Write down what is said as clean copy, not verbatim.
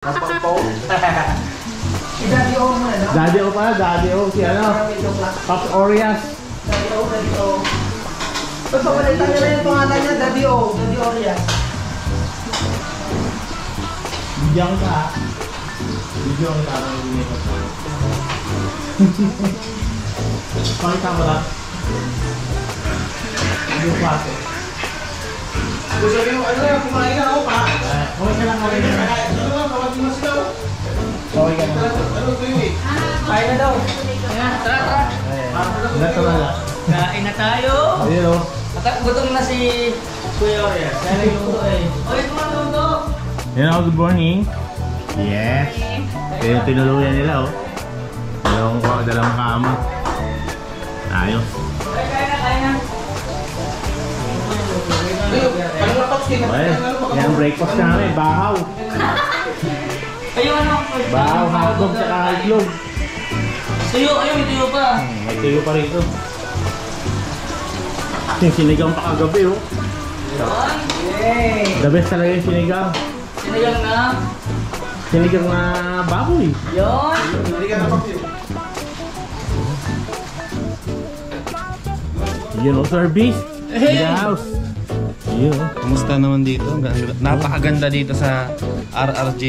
Daddy O mo na, no? Daddy O pa, Daddy O, si ano? Pops Orias. Daddy O, Daddy O. Ba't papalitan niya na yung pangalan niya, Daddy O, Daddy Orias. Bigyan ka. Bigyan ka ng dito. Pakita mo lang. Yung plato. Gusto mo, ano yung kumain na ako pa? Okay ka lang, okay ka lang. Ano nga, tawagin mo sila. Okay ka lang. Ano ito yun eh? Kain na daw. Ayan, tara. Ito na lang. Kain na tayo. Ayun o. Gutom na si Kuya Orias. Kaya nagluto eh. Oy, luto. Yan ako, good morning. Yes. Ito yung tinuluyan nila o. Dalawang kama. Ayos. Kain na. Okay. Yan breakfast namin. Bahaw. Ayun ano? Bahaw, hotdog, saka itlog. Tuyo, ayun, may tuyo pa. May tuyo pa rito. Yung sinigang pa kagabi oh. Yay! The best talaga yung sinigang. Sinigang na? Sinigang na baboy. Yun! Sinigang na papil. Yun o, service. In the house. Yun. Kumusta naman dito? Napakaganda dito sa RRJ.